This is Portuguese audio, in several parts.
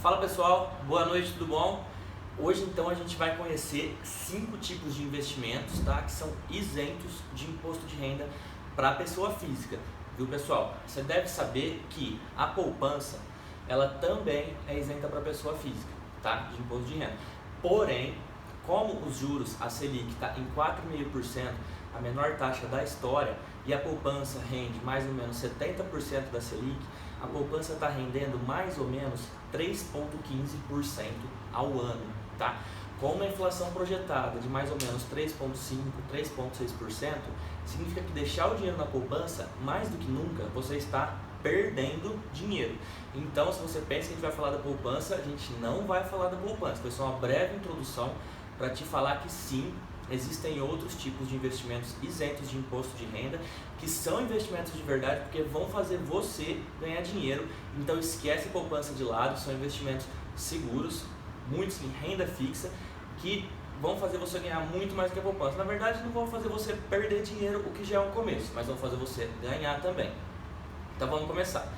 Fala pessoal, boa noite, tudo bom? Hoje então a gente vai conhecer 5 tipos de investimentos, tá? Que são isentos de imposto de renda para a pessoa física, viu pessoal? Você deve saber que a poupança, ela também é isenta para a pessoa física, tá? De imposto de renda. Porém, como os juros, a Selic está em 4,5%, a menor taxa da história, e a poupança rende mais ou menos 70% da Selic, a poupança está rendendo mais ou menos 3,15% ao ano, tá? Com uma inflação projetada de mais ou menos 3,5%, 3,6%, significa que deixar o dinheiro na poupança, mais do que nunca, você está perdendo dinheiro. Então, se você pensa que a gente vai falar da poupança, a gente não vai falar da poupança. Foi só uma breve introdução para te falar que sim, existem outros tipos de investimentos isentos de imposto de renda, que são investimentos de verdade, porque vão fazer você ganhar dinheiro. Então esquece poupança de lado, são investimentos seguros, muitos em renda fixa, que vão fazer você ganhar muito mais que a poupança. Na verdade, não vão fazer você perder dinheiro, o que já é um começo, mas vão fazer você ganhar também. Então vamos começar.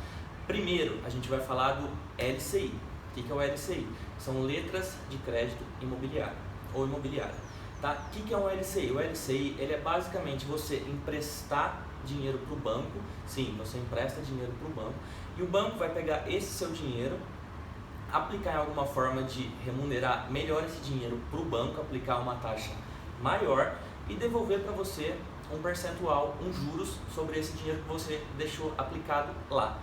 Primeiro, a gente vai falar do LCI. O que é o LCI? São letras de crédito imobiliário ou imobiliário. Tá? O que é um LCI? O LCI ele é basicamente você emprestar dinheiro para o banco. Sim, você empresta dinheiro para o banco e o banco vai pegar esse seu dinheiro, aplicar em alguma forma de remunerar melhor esse dinheiro para o banco, aplicar uma taxa maior e devolver para você um percentual, um juros sobre esse dinheiro que você deixou aplicado lá.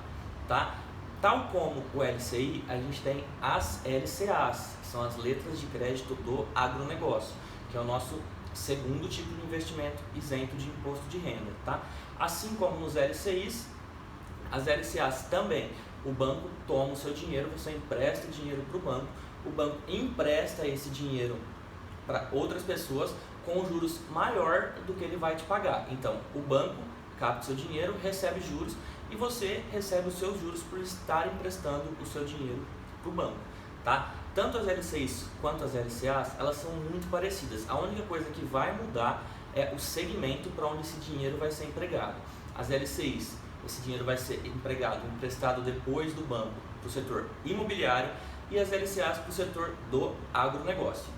Tá? Tal como o LCI, a gente tem as LCAs, que são as letras de crédito do agronegócio, que é o nosso segundo tipo de investimento isento de imposto de renda, tá? Assim como nos LCIs, as LCAs também, o banco toma o seu dinheiro, você empresta dinheiro para o banco empresta esse dinheiro para outras pessoas com juros maior do que ele vai te pagar. Então, o banco capta o seu dinheiro, recebe juros e você recebe os seus juros por estar emprestando o seu dinheiro para o banco, tá? Tanto as LCIs quanto as LCAs, elas são muito parecidas. A única coisa que vai mudar é o segmento para onde esse dinheiro vai ser empregado. As LCIs, esse dinheiro vai ser emprestado depois do banco para o setor imobiliário e as LCAs para o setor do agronegócio.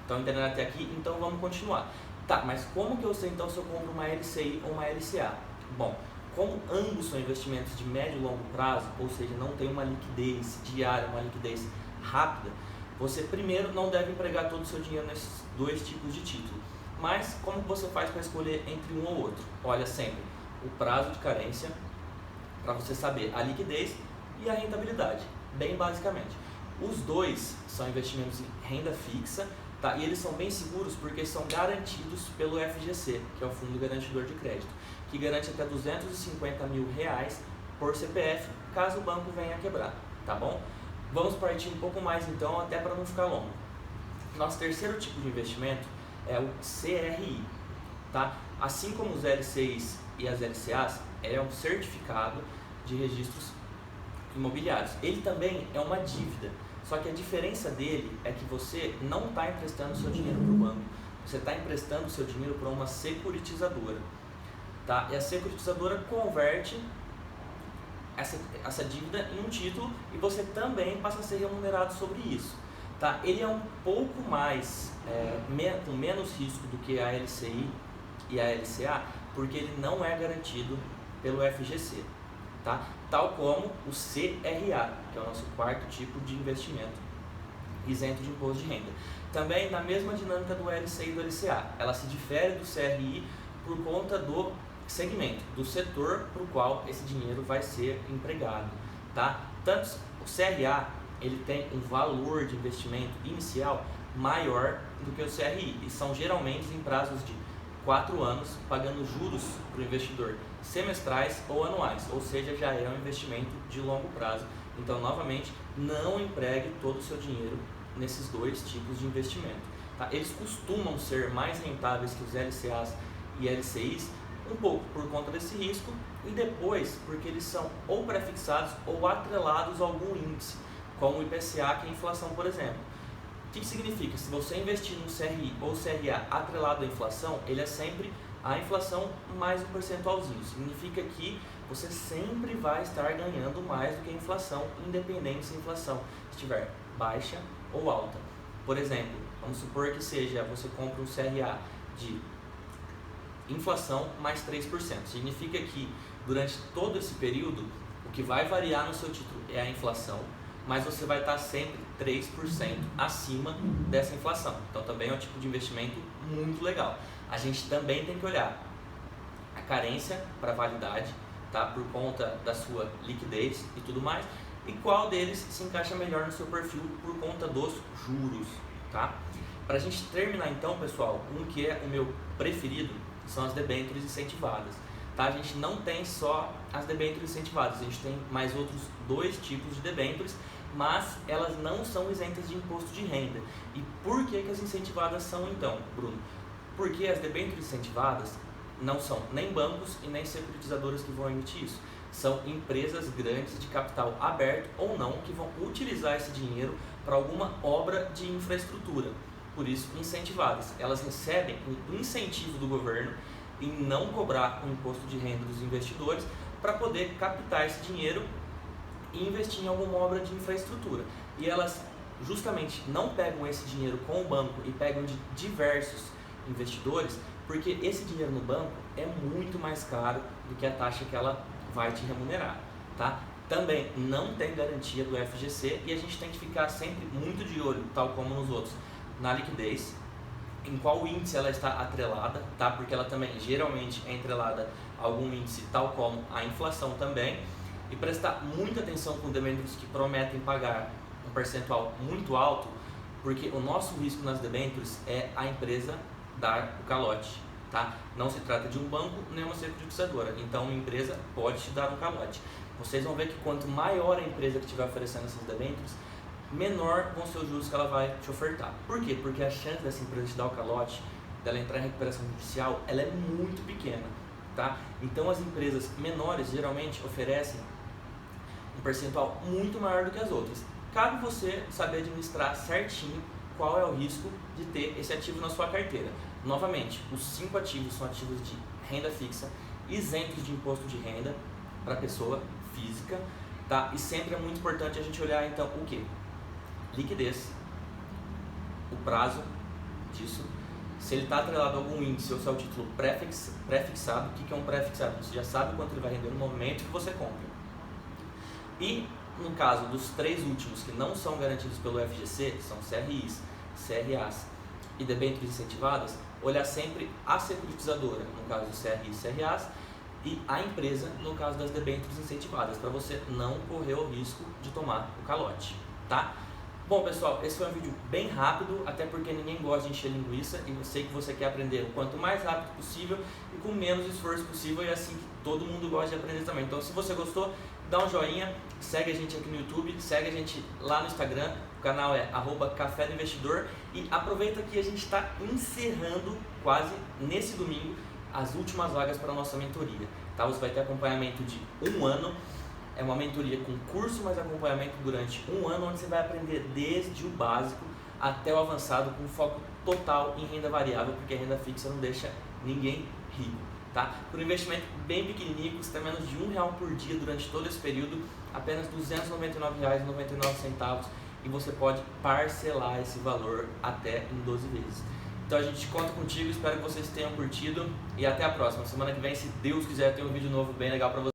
Então, entendendo até aqui? Então vamos continuar. Tá, mas como que eu sei então se eu compro uma LCI ou uma LCA? Bom, como ambos são investimentos de médio e longo prazo, ou seja, não tem uma liquidez diária, uma liquidez rápida, você primeiro não deve empregar todo o seu dinheiro nesses dois tipos de título. Mas como você faz para escolher entre um ou outro? Olha sempre o prazo de carência para você saber a liquidez e a rentabilidade, bem basicamente. Os dois são investimentos em renda fixa, tá? E eles são bem seguros porque são garantidos pelo FGC, que é o Fundo Garantidor de Crédito, que garante até R$250 mil por CPF, caso o banco venha a quebrar, tá bom? Vamos partir um pouco mais então, até para não ficar longo. Nosso terceiro tipo de investimento é o CRI, tá? Assim como os LCIs e as LCAs, ele é um certificado de registros imobiliários. Ele também é uma dívida, só que a diferença dele é que você não está emprestando seu dinheiro para o banco, você está emprestando seu dinheiro para uma securitizadora, tá? E a securitizadora converte essa dívida em um título e você também passa a ser remunerado sobre isso, tá? Ele é um pouco mais, com menos risco do que a LCI e a LCA, porque ele não é garantido pelo FGC, tá? Tal como o CRA, que é o nosso quarto tipo de investimento isento de imposto de renda. Também na mesma dinâmica do LCI e do LCA, ela se difere do CRI por conta do segmento, do setor para o qual esse dinheiro vai ser empregado, tá? Tanto o CRA, ele tem um valor de investimento inicial maior do que o CRI e são geralmente em prazos de 4 anos, pagando juros para o investidor semestrais ou anuais, ou seja, já é um investimento de longo prazo. Então, novamente, não empregue todo o seu dinheiro nesses dois tipos de investimento, tá? Eles costumam ser mais rentáveis que os LCAs e LCIs, um pouco por conta desse risco e depois porque eles são ou prefixados ou atrelados a algum índice, como o IPCA, que é a inflação, por exemplo. O que significa? Se você investir no CRI ou CRA atrelado à inflação, ele é sempre a inflação mais um percentualzinho. Significa que você sempre vai estar ganhando mais do que a inflação, independente se a inflação estiver baixa ou alta. Por exemplo, vamos supor que seja, você compra um CRA de inflação mais 3%. Significa que durante todo esse período, o que vai variar no seu título é a inflação, mas você vai estar sempre 3% acima dessa inflação. Então também é um tipo de investimento muito legal. A gente também tem que olhar a carência para validade, tá? Por conta da sua liquidez e tudo mais, e qual deles se encaixa melhor no seu perfil por conta dos juros, tá? Para a gente terminar então, pessoal, um que é o meu preferido são as debêntures incentivadas, tá? A gente não tem só as debêntures incentivadas, a gente tem mais outros dois tipos de debêntures, mas elas não são isentas de imposto de renda. E por que as incentivadas são então, Bruno? Porque as debêntures incentivadas não são nem bancos e nem securitizadoras que vão emitir isso. São empresas grandes de capital aberto ou não que vão utilizar esse dinheiro para alguma obra de infraestrutura. Por isso, incentivadas. Elas recebem um incentivo do governo em não cobrar o imposto de renda dos investidores para poder captar esse dinheiro e investir em alguma obra de infraestrutura. E elas justamente não pegam esse dinheiro com o banco e pegam de diversos investidores, porque esse dinheiro no banco é muito mais caro do que a taxa que ela vai te remunerar, tá? Também não tem garantia do FGC e a gente tem que ficar sempre muito de olho, tal como nos outros, na liquidez, em qual índice ela está atrelada, tá? Porque ela também geralmente é atrelada a algum índice, tal como a inflação também, e prestar muita atenção com debêntures que prometem pagar um percentual muito alto, porque o nosso risco nas debêntures é a empresa dar o calote, tá? Não se trata de um banco nem uma securitizadora, então uma empresa pode te dar um calote. Vocês vão ver que quanto maior a empresa que estiver oferecendo essas debêntures, menor vão ser os juros que ela vai te ofertar. Por quê? Porque a chance dessa empresa te dar o calote, dela entrar em recuperação judicial, ela é muito pequena, tá? Então as empresas menores geralmente oferecem um percentual muito maior do que as outras. Cabe você saber administrar certinho qual é o risco de ter esse ativo na sua carteira. Novamente, os 5 ativos são ativos de renda fixa, isentos de imposto de renda para pessoa física, tá? E sempre é muito importante a gente olhar então o que? Liquidez, o prazo disso, se ele está atrelado a algum índice ou se é o título pré-fixado. O que é um pré-fixado? Você já sabe quanto ele vai render no momento que você compra. E no caso dos 3 últimos que não são garantidos pelo FGC, são CRIs, CRAs e debêntures incentivadas, olhar sempre a securitizadora, no caso dos CRIs e CRAs, e a empresa, no caso das debêntures incentivadas, para você não correr o risco de tomar o calote, tá? Bom, pessoal, esse foi um vídeo bem rápido, até porque ninguém gosta de encher linguiça e eu sei que você quer aprender o quanto mais rápido possível e com menos esforço possível, e é assim que todo mundo gosta de aprender também. Então, se você gostou, dá um joinha, segue a gente aqui no YouTube, segue a gente lá no Instagram, o canal é @Café do Investidor, e aproveita que a gente está encerrando quase nesse domingo as últimas vagas para a nossa mentoria, tá? Você vai ter acompanhamento de 1 ano, é uma mentoria com curso, mas acompanhamento durante 1 ano, onde você vai aprender desde o básico até o avançado, com foco total em renda variável, porque a renda fixa não deixa ninguém rico, tá? Por um investimento bem pequenininho, custa menos de R$1 por dia durante todo esse período, apenas R$ 299,99, e você pode parcelar esse valor até em 12 vezes. Então a gente conta contigo, espero que vocês tenham curtido e até a próxima. Semana que vem, se Deus quiser, tem um vídeo novo bem legal para vocês.